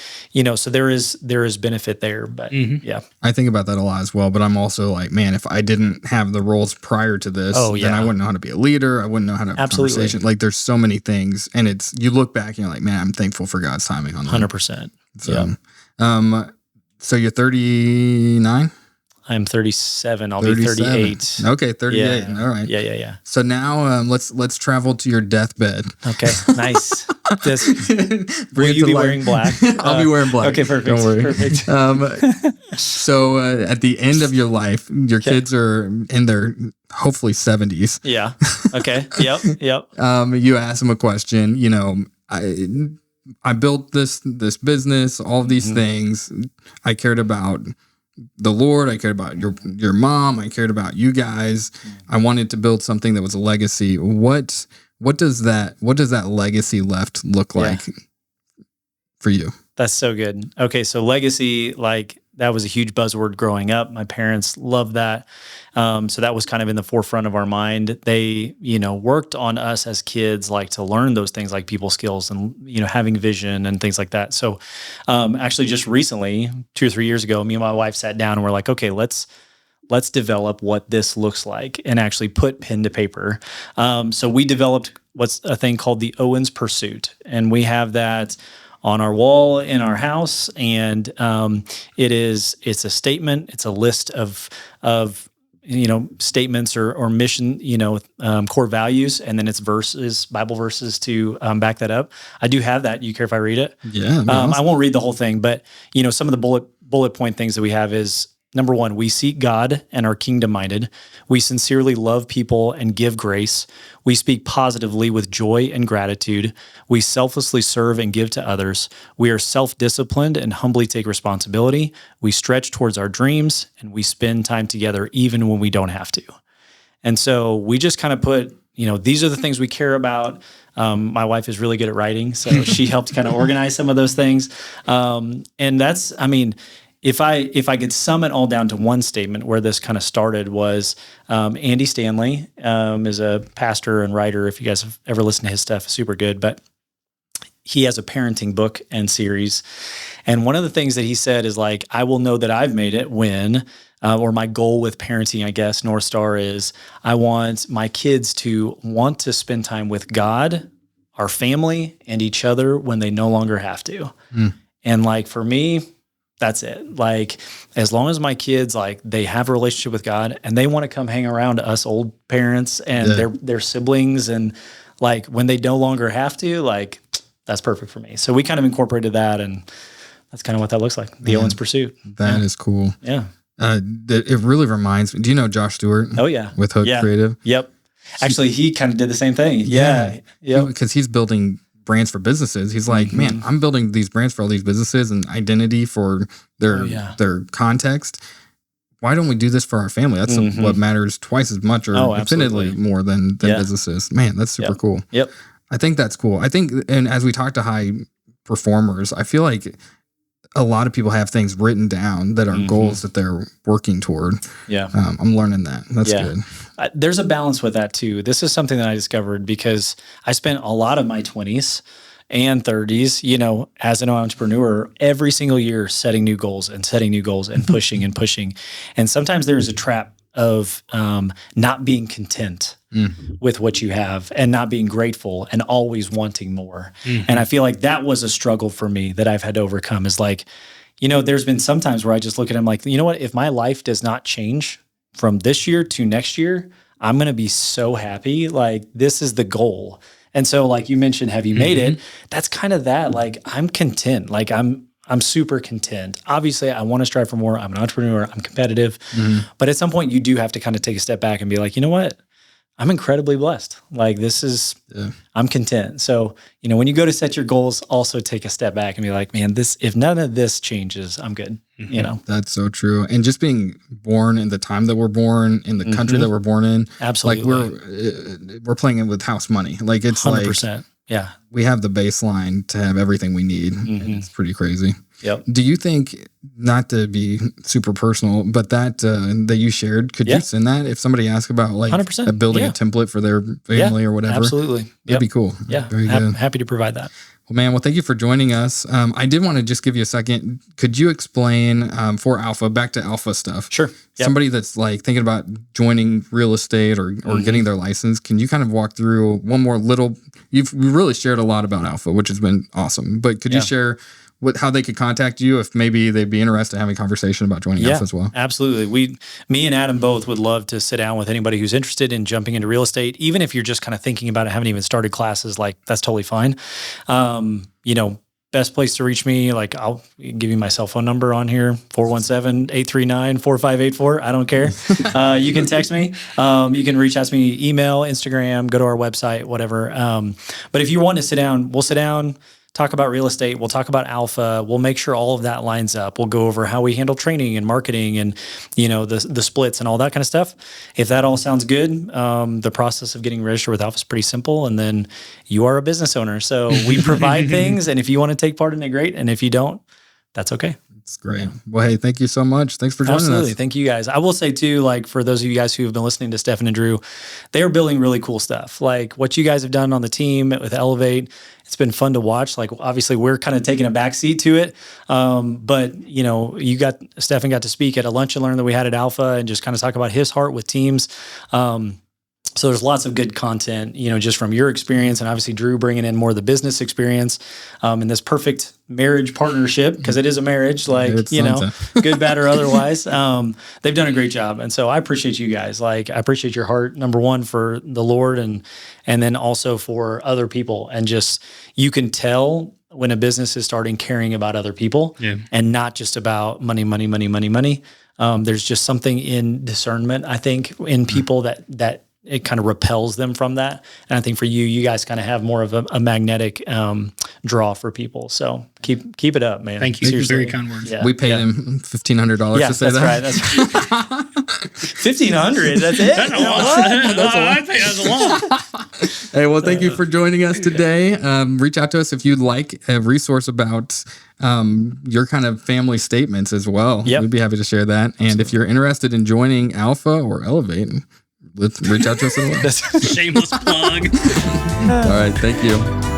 so there is benefit there, but I think about that a lot as well, but I'm also like, man, if I didn't have the roles prior to this, then I wouldn't know how to be a leader. I wouldn't know how to have a conversation. Like there's so many things, and you look back and you're like, man, I'm thankful for God's timing on that. 100%. So you're 39? I'm 37. I'll be 38. Okay, 38. All right. Yeah. So now let's travel to your deathbed. Okay, nice. Will you be wearing black? I'll be wearing black. Okay, perfect. Don't worry. Perfect. So at the end of your life, your kids are in their hopefully 70s. Yeah. Okay. Yep. You ask them a question. I built this business, all of these things. I cared about the Lord. I cared about your mom. I cared about you guys. I wanted to build something that was a legacy. What does that legacy left look like for you? That's so good. Okay, so legacy, like that was a huge buzzword growing up. My parents loved that. So that was kind of in the forefront of our mind. They, worked on us as kids, like to learn those things like people skills and, having vision and things like that. So actually just recently, 2 or 3 years ago, me and my wife sat down and we're like, okay, let's develop what this looks like and actually put pen to paper. So we developed what's a thing called the Owens Pursuit. And we have that on our wall in our house, and it's a statement. It's a list of statements or mission, core values, and then it's verses, Bible verses to back that up. I do have that. You care if I read it? Yeah. I won't read the whole thing, but some of the bullet point things that we have is, number one, we seek God and are kingdom-minded. We sincerely love people and give grace. We speak positively with joy and gratitude. We selflessly serve and give to others. We are self-disciplined and humbly take responsibility. We stretch towards our dreams, and we spend time together even when we don't have to. And so we just kind of put, these are the things we care about. My wife is really good at writing, so she helped kind of organize some of those things. And that's, if I could sum it all down to one statement, where this kind of started was Andy Stanley is a pastor and writer. If you guys have ever listened to his stuff, super good. But he has a parenting book and series. And one of the things that he said is like, I will know that I've made it when, or my goal with parenting, I guess, North Star is I want my kids to want to spend time with God, our family, and each other when they no longer have to. And like, for me, that's it. Like, as long as my kids, they have a relationship with God and they want to come hang around us old parents and their siblings, and like when they no longer have to, that's perfect for me. So we kind of incorporated that, and that's kind of what that looks like. The Owens Pursuit. That is cool. Yeah. It really reminds me. Do you know Josh Stewart? Oh yeah. With Hook Creative. Yep. Actually, he kind of did the same thing. Yeah. Because he's building brands for businesses. He's like, man, I'm building these brands for all these businesses and identity for their context. Why don't we do this for our family? That's what matters twice as much, or infinitely more than businesses. Man, that's super cool. Yep. I think that's cool. I think, and as we talk to high performers, I feel like a lot of people have things written down that are goals that they're working toward. Yeah. I'm learning that. That's good. There's a balance with that too. This is something that I discovered because I spent a lot of my 20s and 30s, as an entrepreneur, every single year setting new goals and pushing and pushing. And sometimes there's a trap of not being content with what you have and not being grateful and always wanting more. And I feel like that was a struggle for me that I've had to overcome, is like, there's been some times where I just look at him like, you know what, if my life does not change from this year to next year, I'm going to be so happy. Like, this is the goal. And so like you mentioned, have you made it? That's kind of that. Like, I'm content. Like, I'm super content. Obviously, I want to strive for more. I'm an entrepreneur. I'm competitive. But at some point, you do have to kind of take a step back and be like, you know what? I'm incredibly blessed. Like, this is, I'm content. So, when you go to set your goals, also take a step back and be like, man, if none of this changes, I'm good. That's so true. And just being born in the time that we're born, in the country that we're born in. Absolutely. Like, we're playing it with house money. Like, it's 100%. Like, yeah, we have the baseline to have everything we need. It's pretty crazy. Yep. Do you think, not to be super personal, but that you shared, could you send that if somebody asks about like 100%. Building a template for their family or whatever? Absolutely. That'd be cool. Yeah. Very good. Happy to provide that. Well, man, thank you for joining us. I did want to just give you a second. Could you explain for Alpha, back to Alpha stuff? Sure. Yep. Somebody that's like thinking about joining real estate or getting their license, can you kind of walk through one more little, we really shared a lot about Alpha, which has been awesome, but could you share how they could contact you if maybe they'd be interested in having a conversation about joining Alpha as well? Absolutely. Me and Adam both would love to sit down with anybody who's interested in jumping into real estate. Even if you're just kind of thinking about it, haven't even started classes, like, that's totally fine. Best place to reach me, like, I'll give you my cell phone number on here, 417-839-4584. I don't care. You can text me. You can reach out to me, email, Instagram, go to our website, whatever. But if you want to sit down, we'll sit down, talk about real estate. We'll talk about Alpha. We'll make sure all of that lines up. We'll go over how we handle training and marketing and, the splits and all that kind of stuff. If that all sounds good, the process of getting registered with Alpha is pretty simple. And then you are a business owner. So we provide things. And if you want to take part in it, great. And if you don't, that's okay. It's great. Well, hey, thank you so much. Thanks for joining us. Thank you guys. I will say too, like, for those of you guys who have been listening to Stefan and Drew, they are building really cool stuff. Like what you guys have done on the team with Elevate, it's been fun to watch. Like, obviously we're kind of taking a backseat to it. But Stefan got to speak at a lunch and learn that we had at Alpha and just kind of talk about his heart with teams. So there's lots of good content, just from your experience, and obviously Drew bringing in more of the business experience, in this perfect marriage partnership, because it is a marriage, good, bad, or otherwise. They've done a great job. And so I appreciate you guys. I appreciate your heart, number one, for the Lord, and then also for other people. And just, you can tell when a business is starting caring about other people and not just about money. There's just something in discernment, I think, in people that it kind of repels them from that. And I think for you guys kind of have more of a magnetic draw for people. So keep it up, man. Thank you. Seriously. Very kind words. We paid him $1,500 to say that. Right. That's right. $1,500. That's it. That's a lot. That's a lot. Hey, well, thank you for joining us today. Reach out to us if you'd like a resource about your kind of family statements as well. Yep. We'd be happy to share that. And if you're interested in joining Alpha or Elevate, let's reach out to us as well. Shameless plug. All right. Thank you.